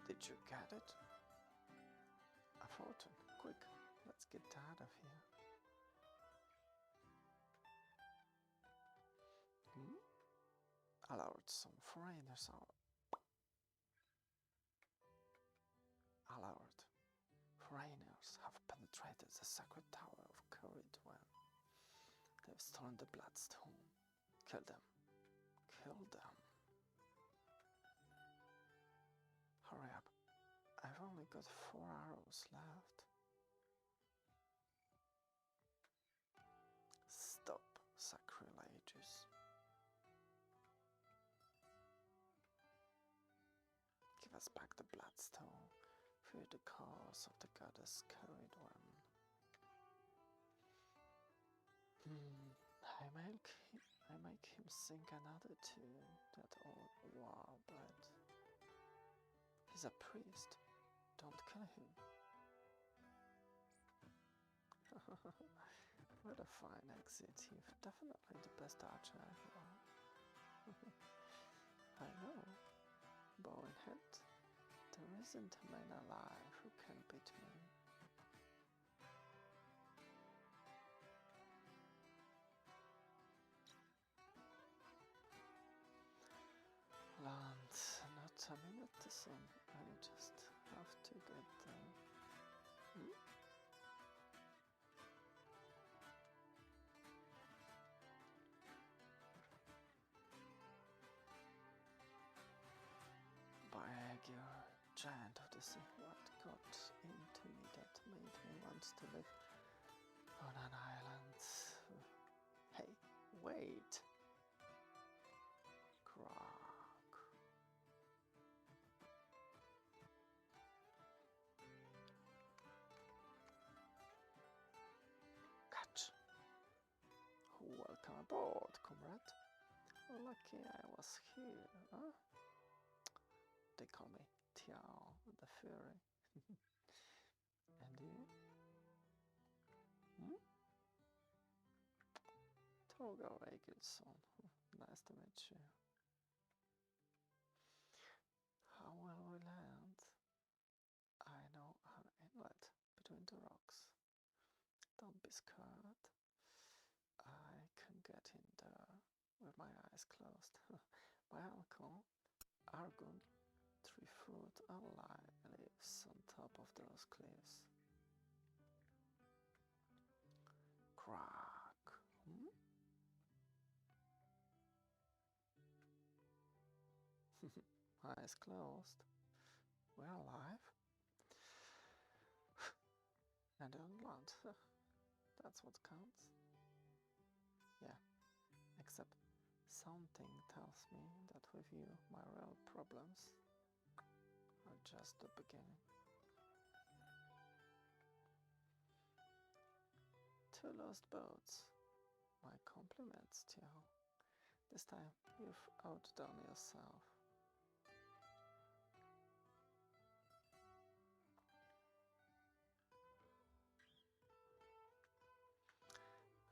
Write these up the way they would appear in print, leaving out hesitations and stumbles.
Did you get it? A fortune. Quick, let's get out of here. Allowed some foreigners out. Allowed. Foreigners have penetrated the sacred tower of Coridwen. They've stolen the bloodstone. Kill them. Kill them. Hurry up. I've only got 4 arrows left. Stop, sacrilegious. Give us back the bloodstone. Fear the cause of the goddess Coridwen. I make him sing another tune, that old warbird. He's a priest. Don't kill him. What a fine exit. You're definitely the best archer I know. I know. Bow in hand. There isn't a man alive who can beat me. Land, not a minute to sun. I just have to get there. By you, giant of the sea, what got into me that made me want to live on an island? Hey, wait! Grog. Catch! Welcome aboard, comrade. Lucky I was here, huh? They call me Tiao the Fury. And you? Thorgal Egilson. Nice to meet you. How will we land? I know an inlet between the rocks. Don't be scared. I can get in there with my eyes closed. My uncle, Argun, 3 foot alive, lives on top of those cliffs. Crack. Eyes closed. We're alive. And on land. That's what counts. Yeah. Except something tells me that with you, my real problems are just the beginning. 2 lost boats. My compliments, Tiao. This time you've outdone yourself.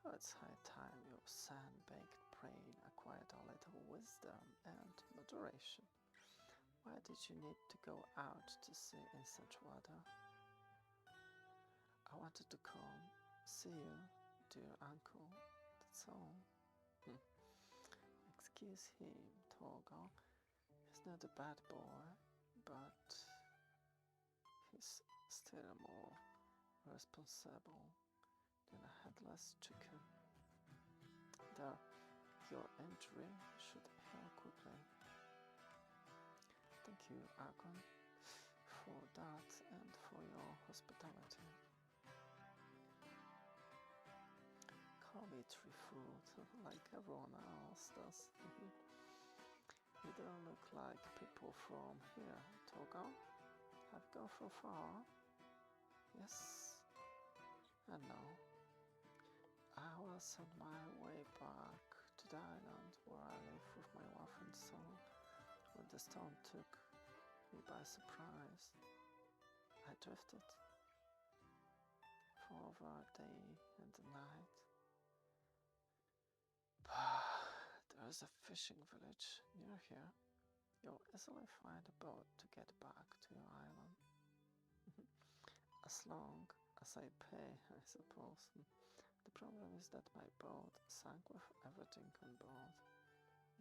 Oh, it's high time your sand-baked brain acquired a little wisdom and moderation. Why did you need to go out to sea in such weather? I wanted to come see you, dear uncle, that's all. Excuse him, Thorgal. He's not a bad boy, but he's still more responsible than a headless chicken. There, your injury should heal quickly. Thank you, Argon, for that and for your hospitality. Call me 3 foot, like everyone else does. You don't look like people from here, Thorgal. Have you gone so far? Yes and no. I was on my way back to the island where I live with my wife and son when the storm took me by surprise. I drifted for over a day and a night. There's a fishing village near here. You'll easily find a boat to get back to your island. As long as I pay, I suppose. The problem is that my boat sank with everything on board,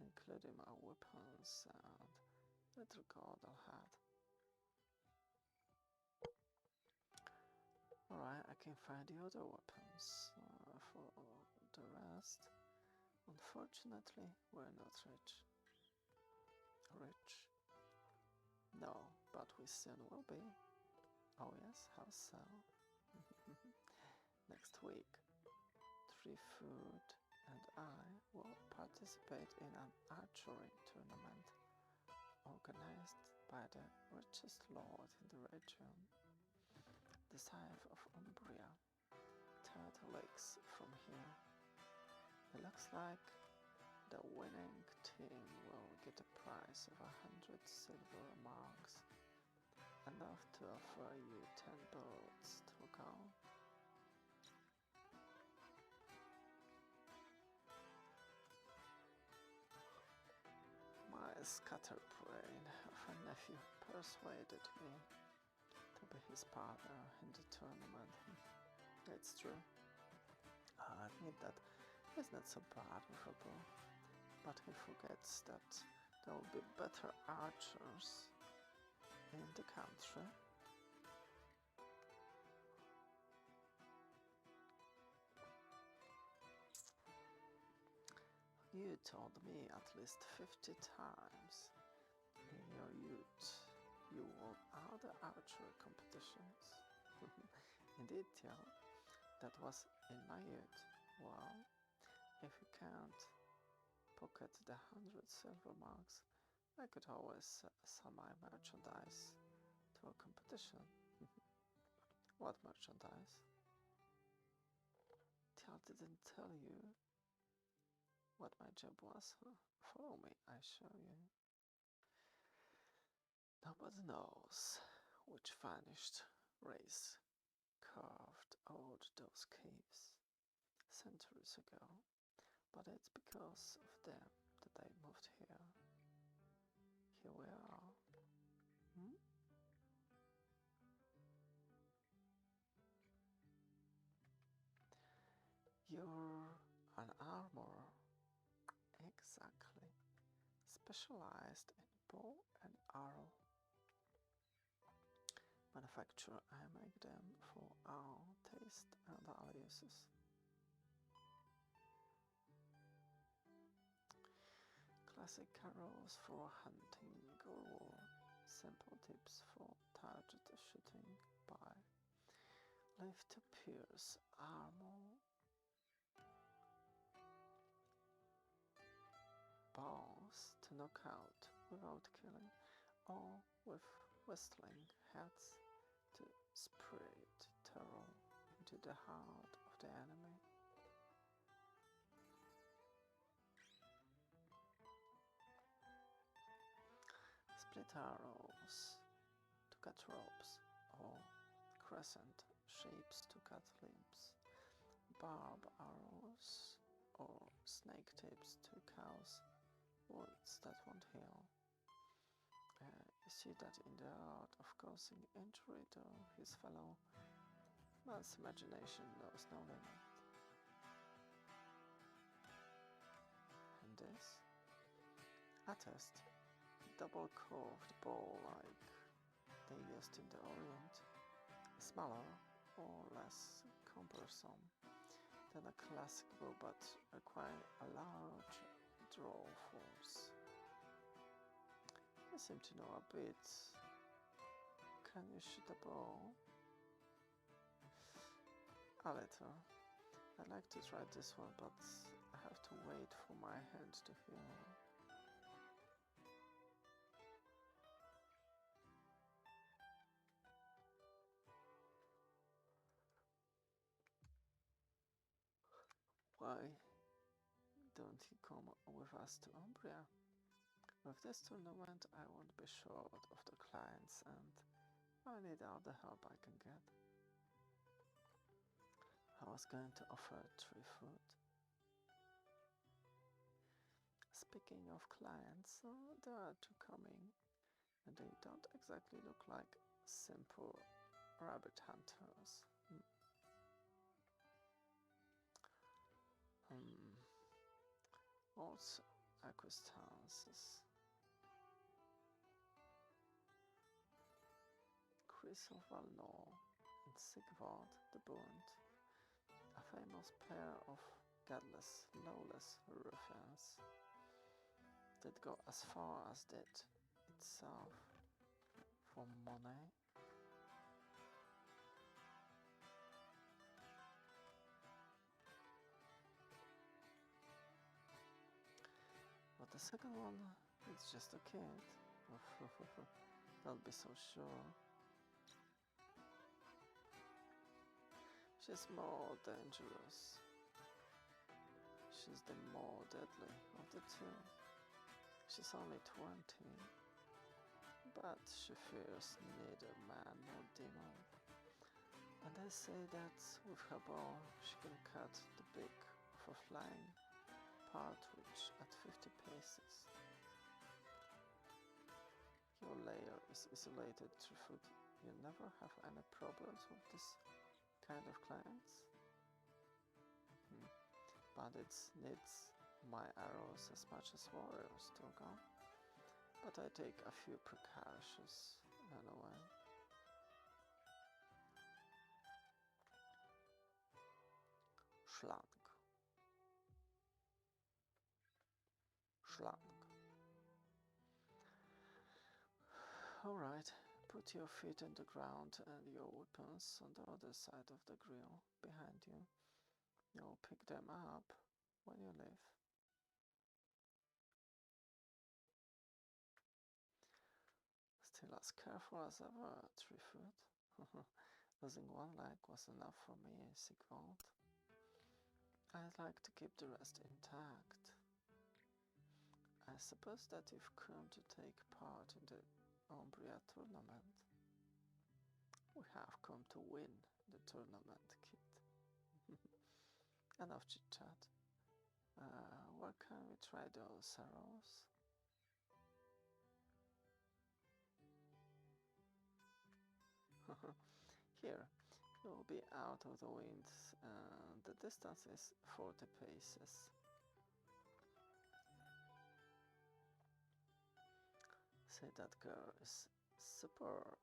including my weapons and the Thorgal hat. Alright, I can find the other weapons. For the rest, unfortunately, we're not rich. Rich? No, but we soon will be. Oh yes, how so? Next week, Tree Food and I will participate in an archery tournament organized by the richest lord in the region, the Scythe of Umbria, 30 leagues from here. It looks like the winning team will get a prize of 100 silver marks, enough to offer you 10 boats to go. My scatterbrain of a nephew persuaded me to be his partner in the tournament. It's true. I admit that he's not so bad with a bow, but he forgets that there will be better archers in the country. You told me at least 50 times in your youth you won other archery competitions. In detail, that was in my youth. Well, if you can't pocket the 100 silver marks, I could always sell my merchandise to a competition. What merchandise? Tial didn't tell you what my job was. Follow me, I show you. Nobody knows which vanished race carved out those caves centuries ago, but it's because of them that I moved here. Here we are. You're an armorer. Exactly. Specialized in bow and arrow. Manufacture, I make them for our taste and our uses. Classic arrows for hunting or war. Simple tips for target shooting by. Leaf to pierce armor. Bows to knock out without killing, or with whistling heads to spread terror into the heart of the enemy. Split arrows to cut ropes, or crescent shapes to cut limbs. Barb arrows or snake tips to cause wounds that won't heal. You see that in the art of causing injury to his fellow, man's imagination knows no limit. And this? A test. Double curved bow like they used in the Orient. Smaller or less cumbersome than a classic bow, but require a large draw force. You seem to know a bit. Can you shoot a bow? A little. I'd like to try this one, but I have to wait for my hand to heal. Why don't you come with us to Umbria? With this tournament I won't be short of the clients and I need all the help I can get. I was going to offer Tree Food. Speaking of clients, there are two coming, and they don't exactly look like simple rabbit hunters. Also acquaintances. Chris of Valnor and Sigvard the Bund, a famous pair of godless, lawless ruffians that go as far as death itself for money. But the second one, it's just a kid. Don't be so sure. She's more dangerous. She's the more deadly of the two. She's only 20, but she fears neither man nor demon. And they say that with her bow she can cut the beak of a flying partridge at 50 paces. Your lair is isolated through food. You never have any problems with this kind of clients. Bandits needs my arrows as much as warriors, Thorgal. But I take a few precautions anyway. Schlank. Alright, put your feet on the ground and your weapons on the other side of the grill behind you. You'll pick them up when you leave. Still as careful as ever, 3-foot. Losing one leg was enough for me, Sigvard. I'd like to keep the rest intact. I suppose that you've come to take part in the Umbria tournament. We have come to win the tournament, kid. Enough chit-chat. Where can we try those arrows? Here, you'll be out of the wind. The distance is 40 paces. Say that girl is superb.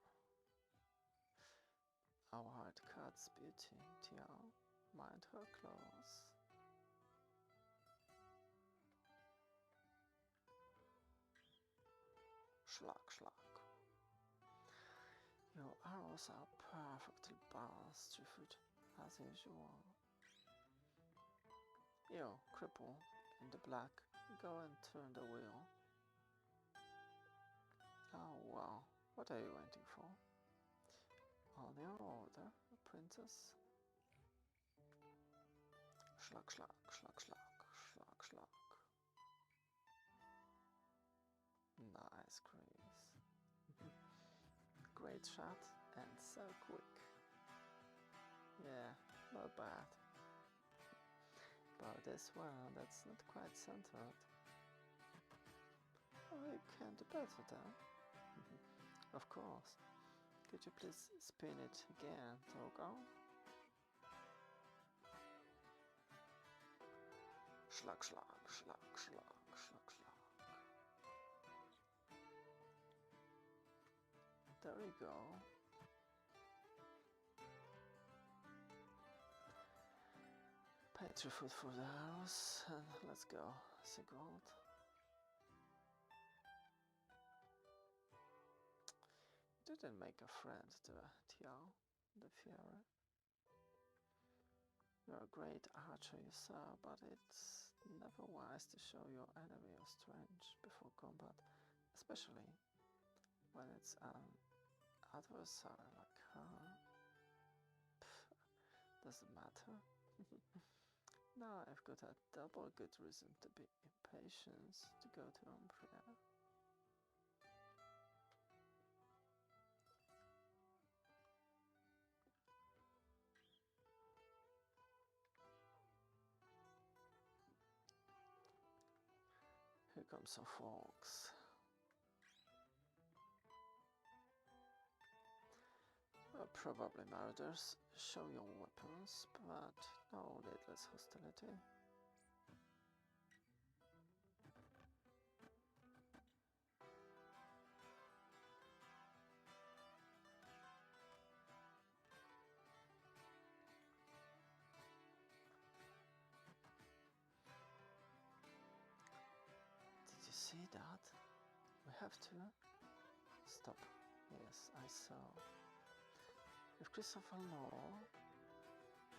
Our heart cuts beauty, Tiao. Mind her clothes. Schlag. Your arrows are perfectly balanced, 3-foot, as usual. You, cripple, in the black, go and turn the wheel. Oh well, what are you waiting for? On your order, princess. Schlag. Nice, Chris. Great shot and so quick. Yeah, not bad. But this one, that's not quite centered. Oh, you can do better then. Of course. Could you please spin it again, Thorgal? Schlag. There we go. Pay 3-foot for the arrows and let's go, Sigvard. Didn't make a friend to Tiao, the Fury. You're a great archer, you sir, but it's never wise to show your enemy your strength before combat, especially when it's an adversary like her. Doesn't matter. Now I've got a double good reason to be impatient to go to Umbria. come some folks. Probably murders. Show your weapons, but no needless hostility. Did you see that? We have to stop. Yes, I saw. If Christopher Law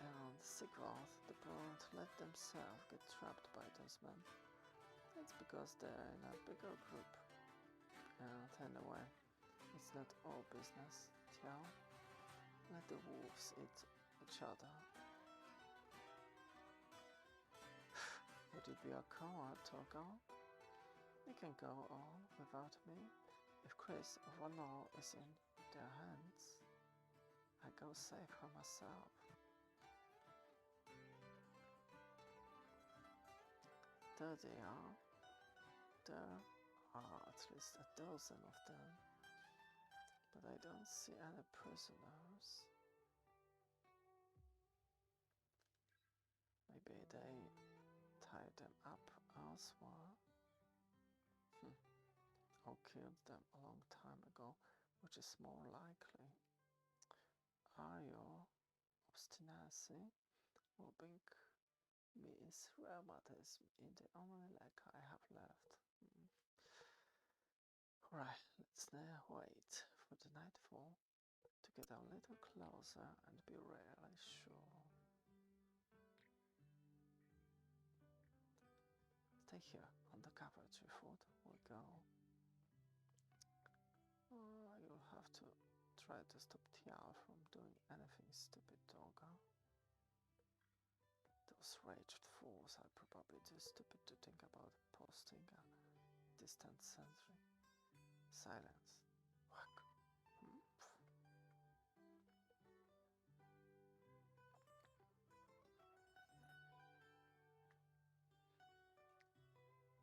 and Sigvard the Brute let themselves get trapped by those men, it's because they're in a bigger group. And anyway, it's not our business, Tiao. Let the wolves eat each other. Would you be a coward, Thorgal? You can go on without me. If Chris or Law is in their hands, I go save her myself. There they are. There are at least a dozen of them, but I don't see any prisoners. Maybe they tied them up elsewhere. Or killed them a long time ago, which is more likely. Are your obstinacy rubbing me is rheumatism in the only leg I have left? Right, let's now wait for the nightfall to get a little closer and be really sure. Stay here on the cover, Treefoot. We'll go. You'll have to try to stop Tiao from doing anything stupid, Thorgal. Those raged fools are probably too stupid to think about posting a distant sentry. Silence. Whack.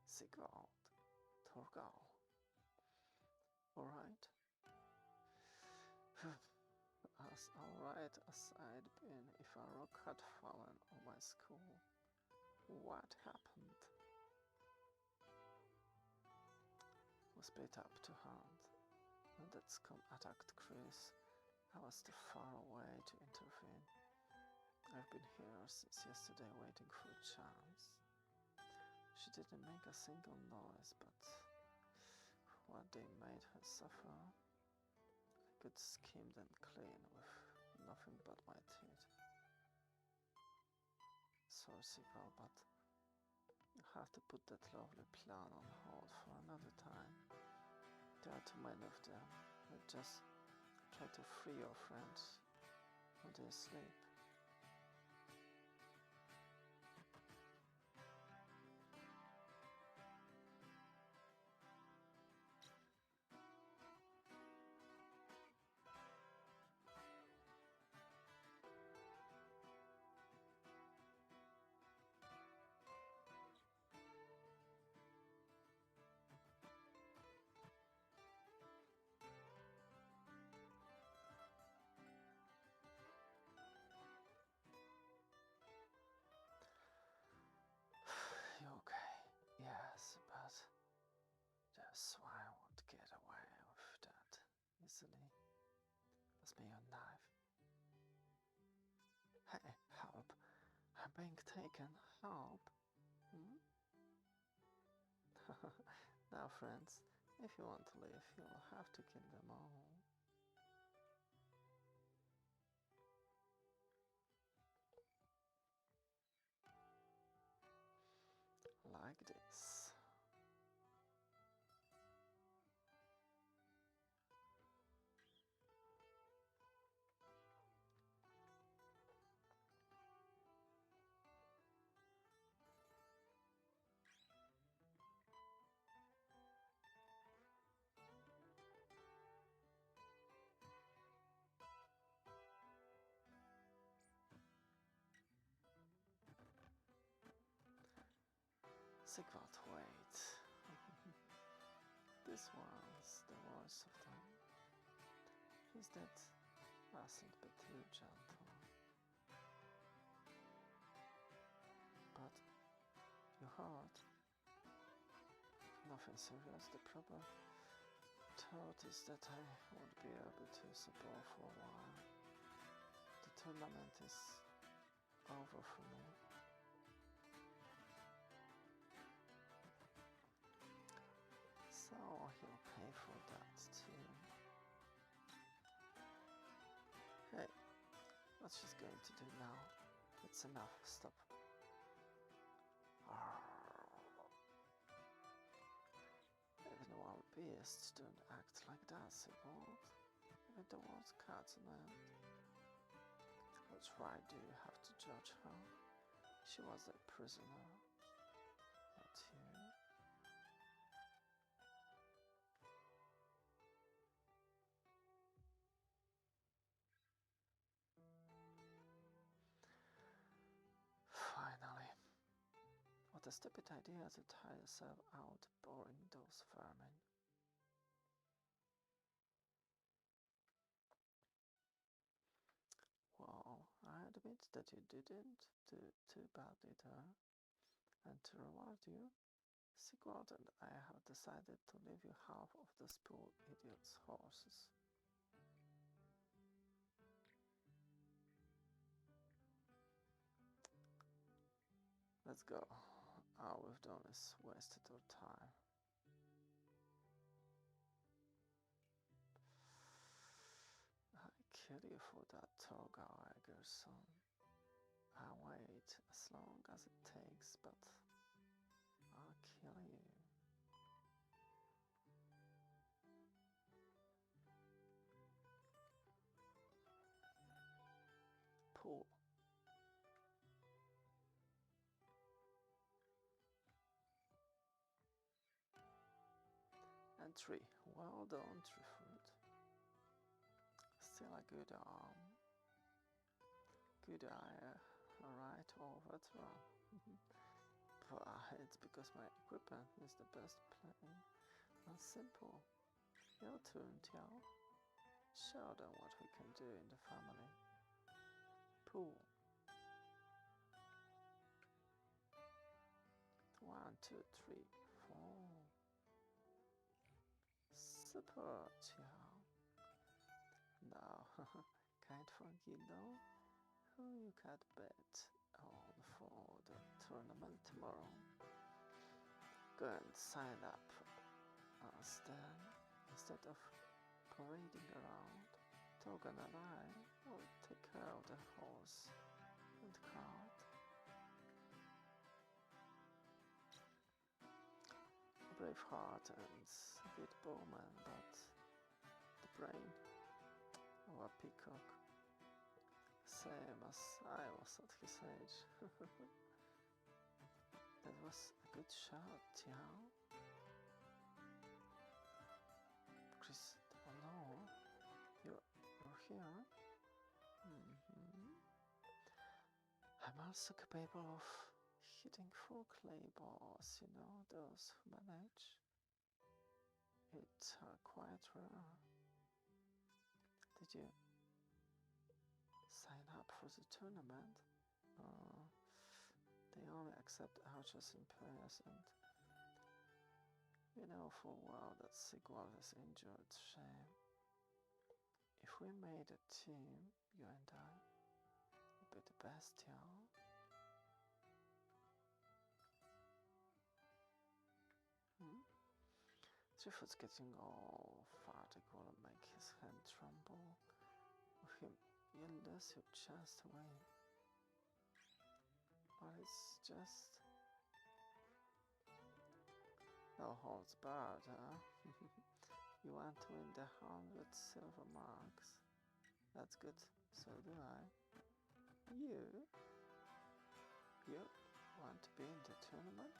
Sigvard. Thorgal. Alright. As alright as I'd been if a rock had fallen on my school. What happened? We split up to hunt. When that scum attacked Chris, I was too far away to intervene. I've been here since yesterday waiting for a chance. She didn't make a single noise, but what they made her suffer, I could skim them clean with nothing but my teeth. Sorry, Sigvard, but you have to put that lovely plan on hold for another time. There are too many of them. We'll just try to free your friends when they sleep. Swine won't get away with that easily. Pass me your knife. Hey, help! I'm being taken. Help! Now, friends, if you want to live, you'll have to kill them all. Like this. Sigvard, wait. this one's the worst of them. His death mustn't be too gentle. But you heard? Nothing serious. The problem thought is that I won't be able to support for a while. The tournament is over for me. So he'll pay for that too. Hey, what's she going to do now? It's enough. Stop. Even wild beasts don't act like that, Sigurd. Even the world's cat and which right do you have to judge her? She was a prisoner, not you. Finally. What a stupid idea to tire yourself out boring those vermin. Well, I admit that you didn't do too badly there. And to reward you, Sigurd and I have decided to leave you half of this poor idiot's horses. Let's go. All we've done is wasted our time. I kill you for that Thorgal, son. I'll wait as long as it takes, but I'll kill you. Pull. And 3. Well done, Trifruit. Still a good arm. Good eye, right over to run. But it's because my equipment is the best plain and simple. Your turn, Tiao. Show them what we can do in the family. Pull. 1, 2, 3, 4. Super, Tiao. Now, kind funky though. Who you can bet on for the tournament tomorrow? Go and sign up. Then, instead of parading around, Thorgal and I will take care of the horse and cart. A brave heart and a good bowman, but the brain of a peacock. Same as I was at his age. That was a good shot, Tiao. Chris, oh no, you're here? I'm also capable of hitting 4 clay balls, you know, those who manage. It's quite rare. Did you sign up for the tournament? They only accept archers and players, and you know full well that Sigurd is injured. Shame. If we made a team, you and I would be the best, Tiao. Trifruit's getting all fatigue will make his hand tremble. With him, you lose your chance to win. But it's just no holds barred, huh? You want to win the 100 silver marks. That's good, so do I. You want to be in the tournament?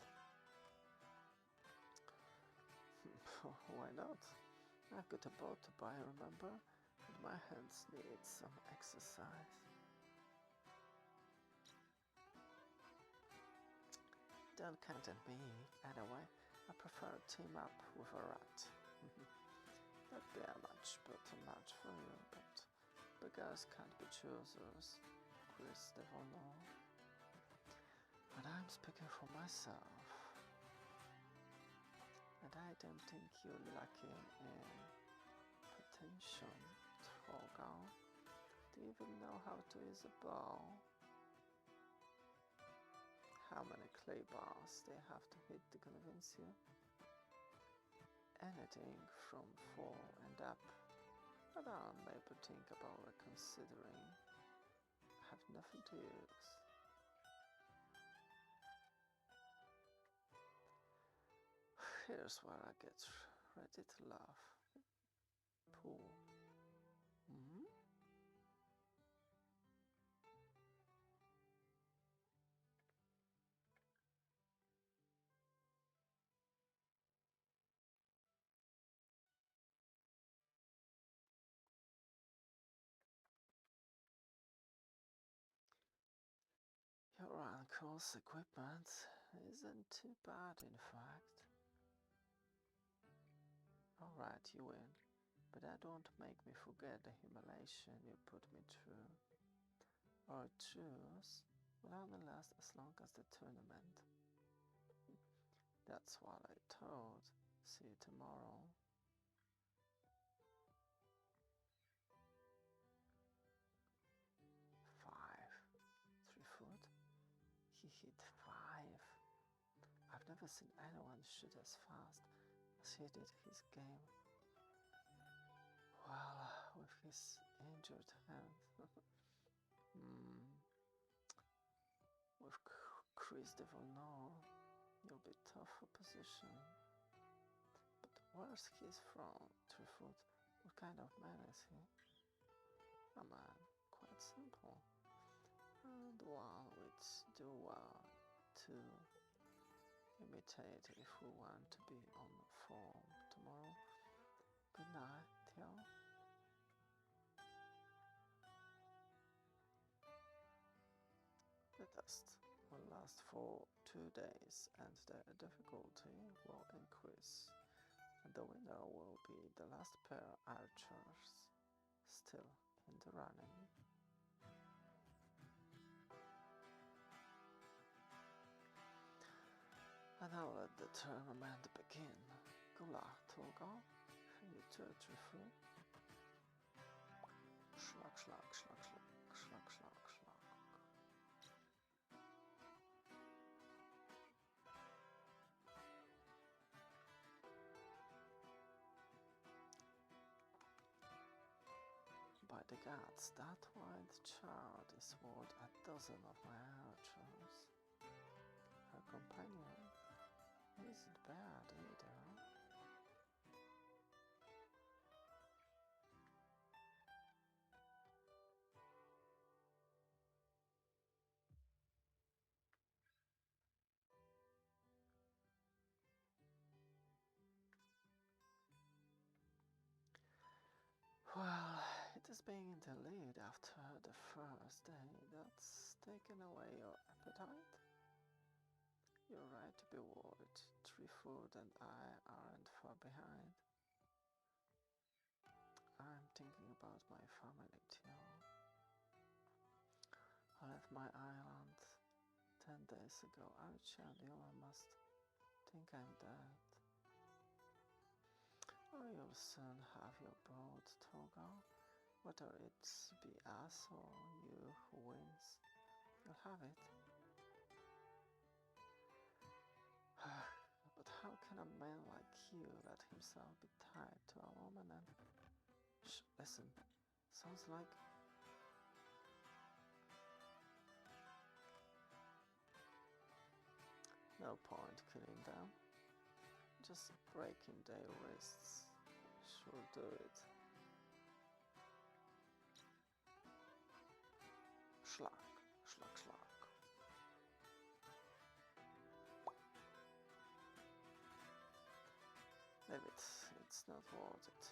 Why not? I've got a boat to buy, remember? And my hands need some exercise. Don't count on me, anyway. I prefer a team up with a rat. That'd be a much better match for you, but beggars can't be choosers, Chris Devon. But I'm speaking for myself. And I don't think you're lacking in potential, Thorgal. Do you even know how to use a bow? How many clay bars they have to hit to convince you? Anything from 4 and up. But I'll maybe think about reconsidering. I have nothing to use. Here's where I get ready to laugh. Pool. Your uncle's equipment isn't too bad, in fact. Alright, you win. But that don't make me forget the humiliation you put me through. Our truce will only last as long as the tournament. That's what I thought. See you tomorrow. 5. 3 foot? He hit 5. I've never seen anyone shoot as fast as he did his game. Well, with his injured hand. With Chris Devon, you'll be tough for position. But where's he from, 3 foot? What kind of man is he? A man, quite simple. And one which do well to imitate if we want to be on form tomorrow. Good night, Theo. The test will last for 2 days and the difficulty will increase. And the winner will be the last pair archers still in the running. And now let the tournament begin. Good luck, Thorgal. You too, Trifu. Schlag, schlag, schlag, schlag, schlag, schlag, schlag. By the gods, that white child is worth a dozen of my archers. Her companion isn't bad either. Well, it is being in the lead after the first day that's taken away your appetite. You're right to be worried. 3 foot and I aren't far behind. I'm thinking about my family too. I left my island 10 days ago. Archie and Yola must think I'm dead. Oh, you'll soon have your boat, Thorgal. Whether it's be us or you who wins, you'll have it. But how can a man like you let himself be tied to a woman and... Shh, listen, sounds like... No point killing them. Just breaking their wrists. Sure do it. Schlag, schlag, schlag. Maybe it's not worth it.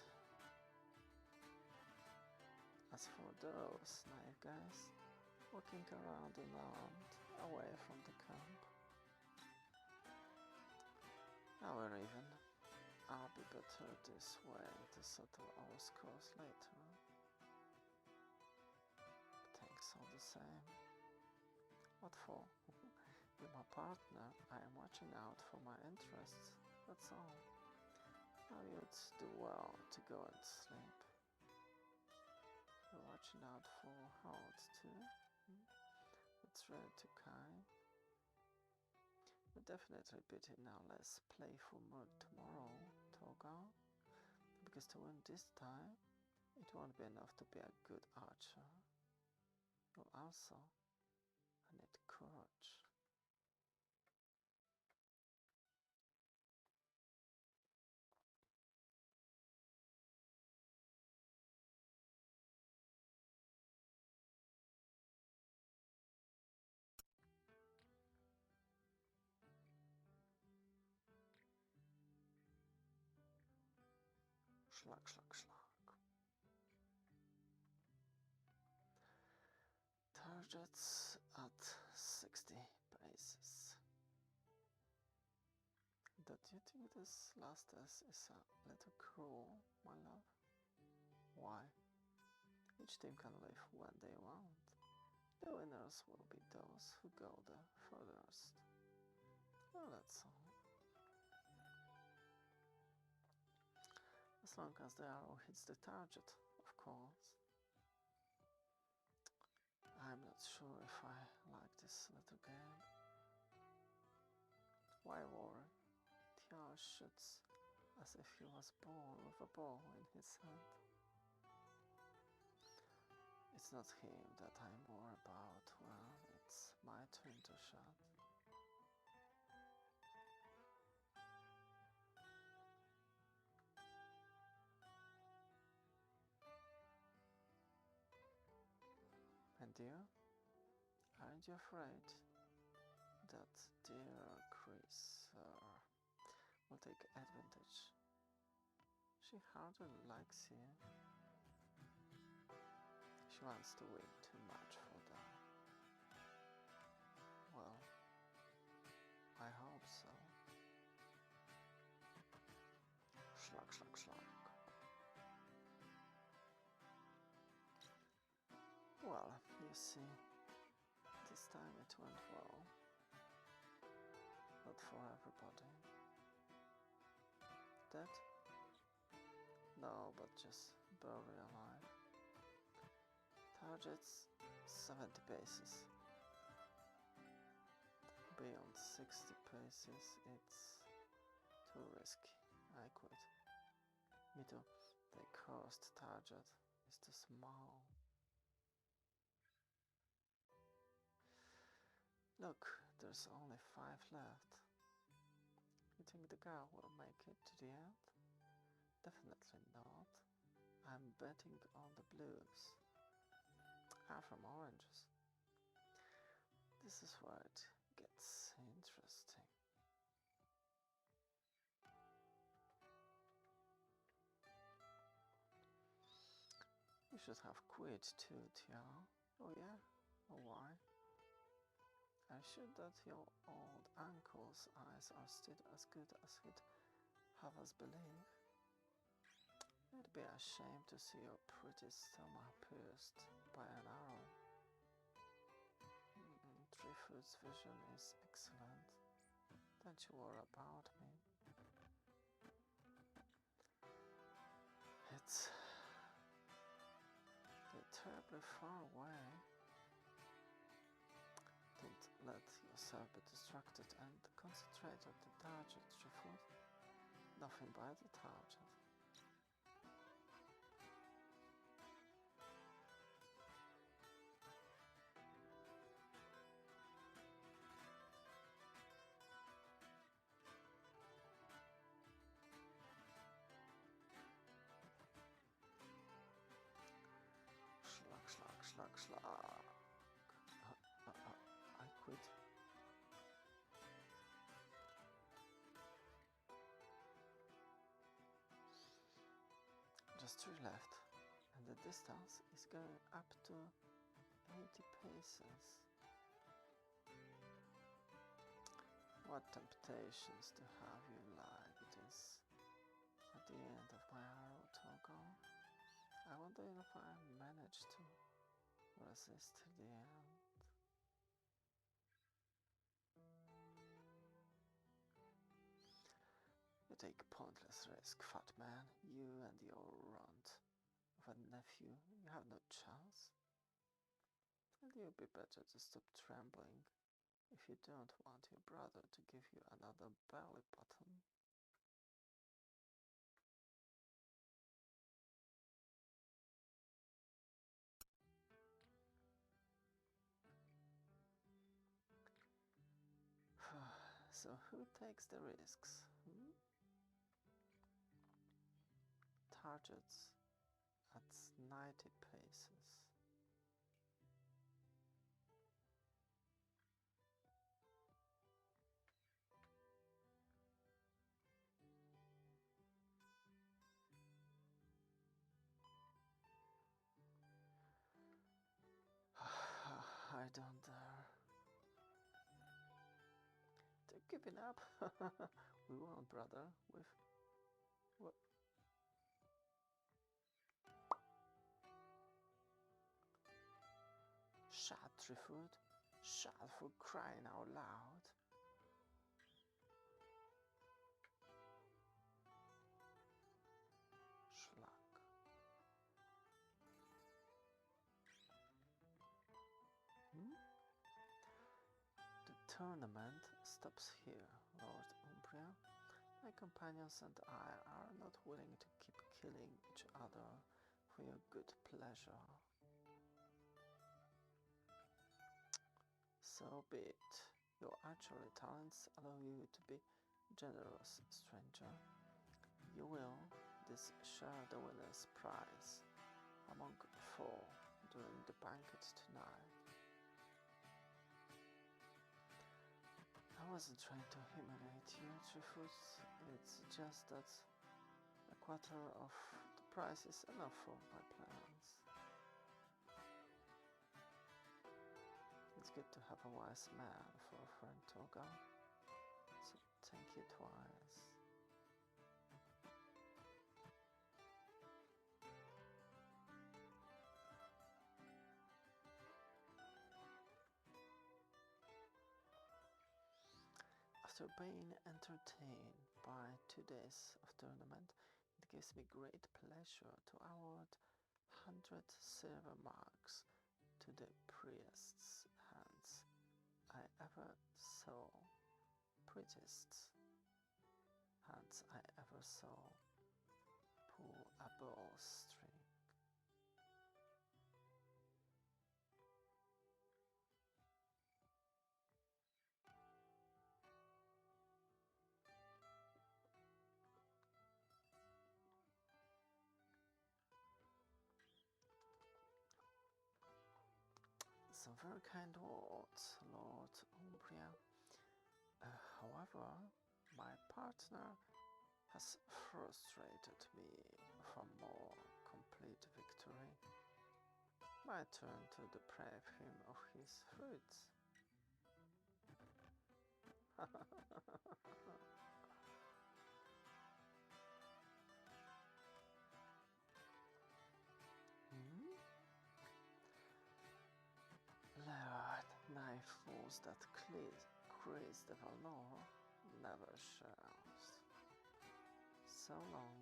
As for those naive guys walking around unarmed away from the camp, our Raven. I'll be better this way to settle our scores later. Thanks all the same. What for? You're my partner. I am watching out for my interests. That's all. Now you'd do well to go and sleep. You're watching out for Howard too? That's really too kind. You're definitely beating now. Let's play for more tomorrow, Thorgal. Because to win this time, it won't be enough to be a good archer. You'll also need courage. Schlag, schlag, schlag. Targets at 60 paces. Don't you think this last test is a little cruel, my love? Why? Each team can leave when they want. The winners will be those who go the furthest. Well, that's all. As long as the arrow hits the target, of course. I'm not sure if I like this little game. Why worry? Tiao shoots as if he was born with a ball in his hand. It's not him that I'm worried about. Well, it's my turn to shot. And you? Aren't you afraid that dear Chris will take advantage? She hardly likes you. She wants to win too much for that. Well, I hope so. Schlag, schlag, schlag. Well, you see, this time it went well. Not for everybody. Dead? No, but just barely alive. Targets 70 paces. Beyond 60 paces, it's too risky. I quit. Me too. The cursed target is too small. Look, there's only 5 left. You think the girl will make it to the end? Definitely not. I'm betting on the blues. I'm from oranges. This is where it gets interesting. You should have quit too, Tiao. Oh yeah? Oh, why? I'm sure that your old uncle's eyes are still as good as he'd have us believe. It'd be a shame to see your pretty stomach pierced by an arrow. Treefoot's vision is excellent. Don't you worry about me. It's terribly far away. Don't let yourself be distracted and concentrate on the target, Treefoot. Nothing but the target. Schlag, schlag. I quit. Just 3 left, and the distance is going up to 80 paces. What temptations to have you like is at the end of my arrow, Thorgal. I wonder if I managed to resist till the end. You take pointless risk, fat man. You and your runt of a nephew. You have no chance. And you'd be better to stop trembling if you don't want your brother to give you another belly button. So who takes the risks? Targets at 90 paces. I don't dare. They're giving up. We won't, brother. With what? Shut, Trifoot. Shut, for crying out loud. Schlag. The tournament stops here, Lord Umbria. My companions and I are not willing to keep killing each other for your good pleasure. So be it. Your archery talents allow you to be generous, stranger. You will share the winner's prize among 4 during the banquet tonight. I wasn't trying to humiliate you, Trifoot. It's just that a quarter of the price is enough for my plans. It's good to have a wise man for a friend, Thorgal. So thank you twice. After being entertained by 2 days of tournament, it gives me great pleasure to award 100 silver marks to the priest's hands I ever saw. Prettiest hands I ever saw pull a bowstring. Some very kind words, Lord Umbria. However, my partner has frustrated me from more complete victory. My turn to deprive him of his fruits. Lord, knife fools that crease the Valor never shares. So long.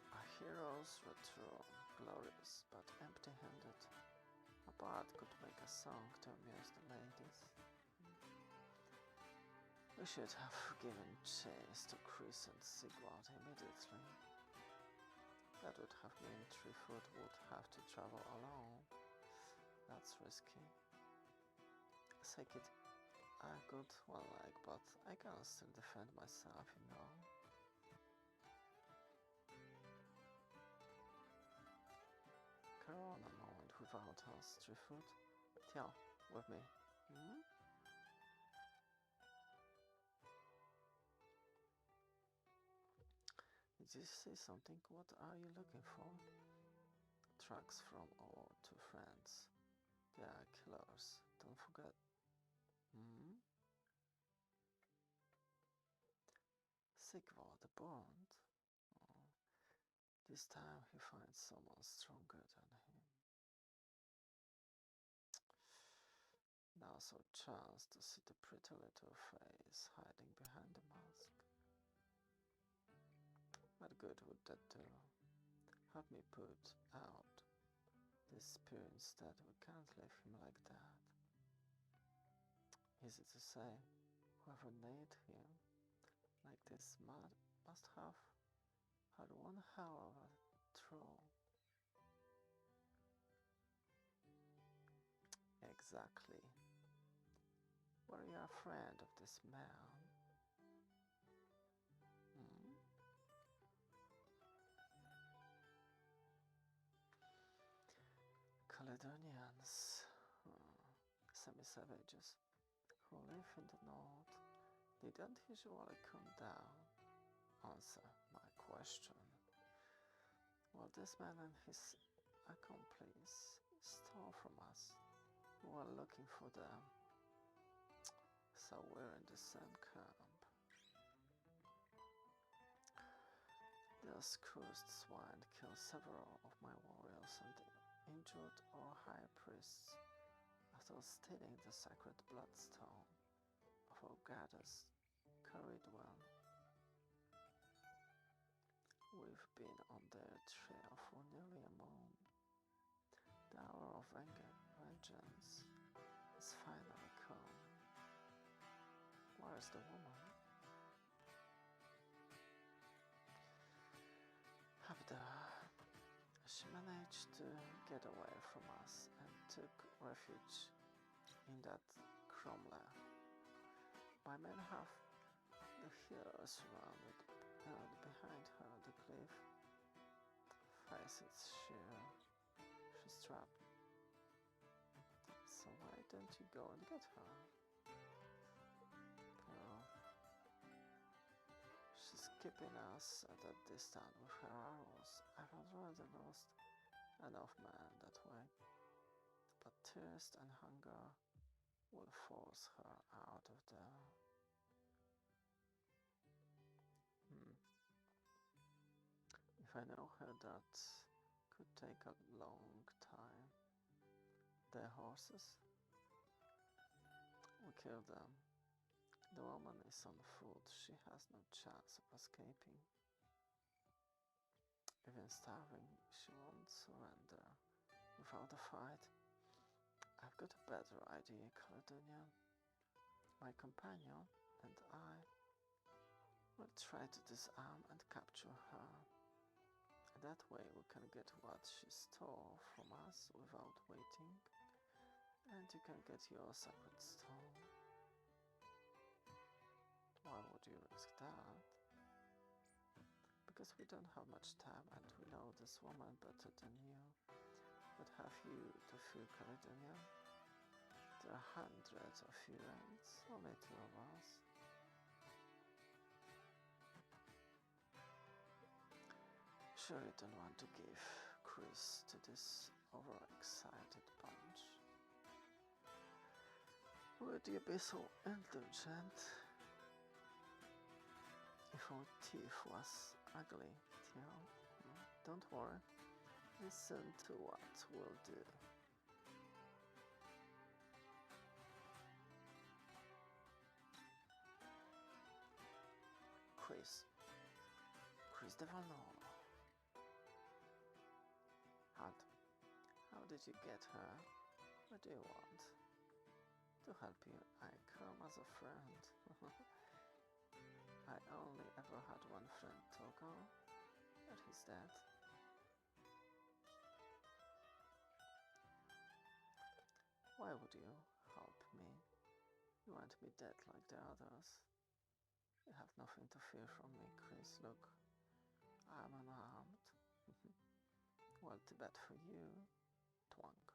A hero's return, glorious but empty-handed. A bard could make a song to amuse the ladies. We should have given chase to Chris and Sigwald immediately. That would have meant Trifoot would have to travel alone. That's risky. Take it a good one leg, but I can still defend myself, you know. Carry on a moment without us, Trifoot. Tiens, with me. Did you see something? What are you looking for? Tracks from our 2 friends. They are killers. Don't forget. Sigvard the Bond. Oh, this time he finds someone stronger than him. Now's our chance to see the pretty little face hiding behind the mask. What good would that do? Help me put out this spear instead. We can't leave him like that. Easy to say. Whoever made him like this must have had one hell of a troll. Exactly. Were you a friend of this man? Hmm? Caledonians, semi-savages, who live in the north, they don't usually come down. Answer my question. Well, this man and his accomplice stole from us. We were looking for them, so we're in the same camp. Those cursed swine killed several of my warriors and injured our high priests after stealing the sacred bloodstone of our goddess Caridwell. We've been on their trail for nearly a moon. The hour of vengeance has finally come. Where's the woman? Up there. She managed to get away from us and took refuge in that cromlech. My men have the hill surrounded, and behind her the cliff faces she's trapped. So why don't you go and get her? Well, she's keeping us at a distance with her arrows. I've already lost enough men that way, but thirst and hunger will force her out of there. If I know her, that could take a long time. Their horses? We kill them. The woman is on foot. She has no chance of escaping. Even starving, she won't surrender. Without a fight, I've got a better idea, Caledonian. My companion and I will try to disarm and capture her. That way we can get what she stole from us without waiting, and you can get your sacred stone. Why would you risk that? Because we don't have much time and we know this woman better than you. But have you to fear Caledonia? There are hundreds of humans, only two of us. Sure you don't want to give Chris to this overexcited bunch? Would you be so indulgent? If our thief was ugly, Theo, don't worry. Listen to what we'll do. Chris Devanolo. How did you get her? What do you want? To help you, I come as a friend. I only ever had one friend, Thorgal, but he's dead. Why would you help me? You want me dead like the others? You have nothing to fear from me, Chris. Look, I'm unarmed. Well, Tibet for you, twunk.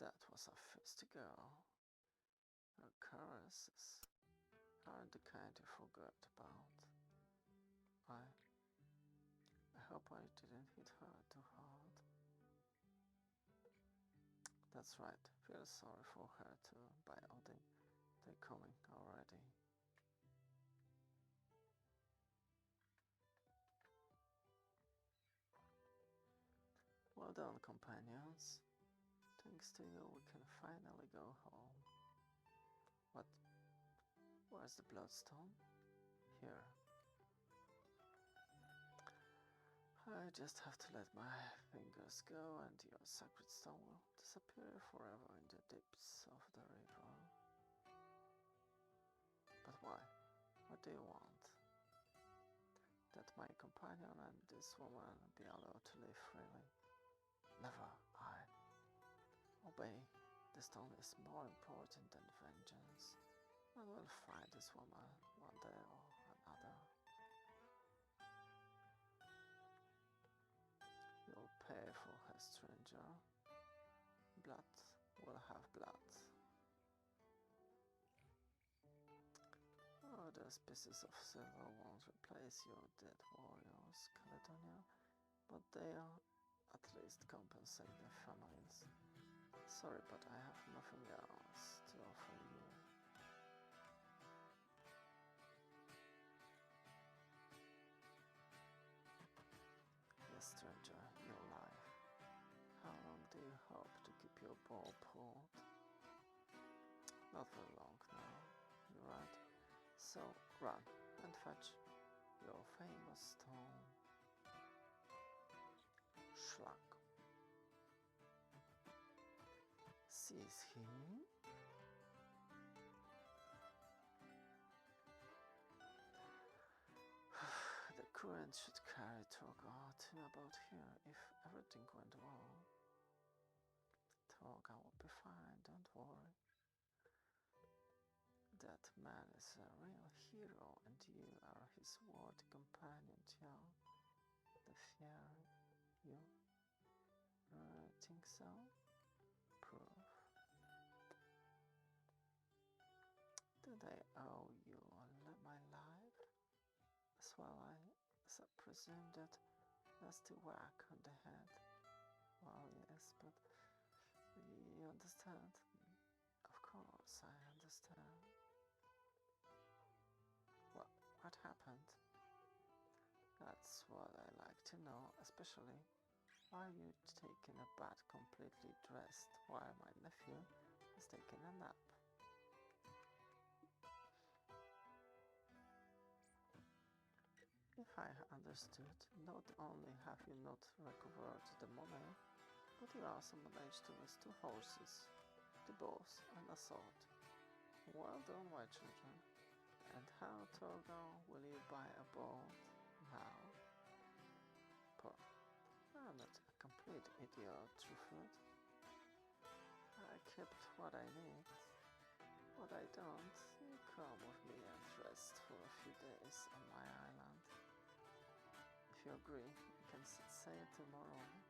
That was a fist girl. Her caresses, her aren't the kind you forget about. I hope I didn't hit her too hard. That's right, feel sorry for her too, by Odin. They're coming already. Well done, companions. Thanks to you, we can finally go home. What? Where's the bloodstone? Here. I just have to let my fingers go and your sacred stone will disappear forever in the depths of the river. But why? What do you want? That my companion and this woman be allowed to live freely? Never. I obey. The stone is more important than vengeance. I will find this woman one day or another. You'll pay for her, stranger. Blood will have blood. Oh, those pieces of silver won't replace your dead warriors, Caledonia, but they'll at least compensate their families. Sorry, but I have nothing else to offer you. Yes, stranger, your life. How long do you hope to keep your bow pulled? Not very long now, you're right. So run and fetch your famous stone. Schlag. Sees he? The current should carry Thorgal to about here if everything went well. Thorgal will be fine, don't worry. That man is a real hero and you are his worthy companion, Tiao. The fairy, you think so? Proof. Did I owe you my life? As well as I presume that nasty whack on the head. Well, yes, but you understand? Of course, I understand. What happened? That's what I like to know, especially why you taking a bath completely dressed while my nephew is taking a nap. If I understood, not only have you not recovered the money, but you also managed to lose 2 horses, the bows and a sword. Well done, my children. And how, Thorgal, will you buy a boat now? I'm not a complete idiot, Trufford. I kept what I need. What I don't, you come with me and rest for a few days on my island. If you agree, we can set sail tomorrow.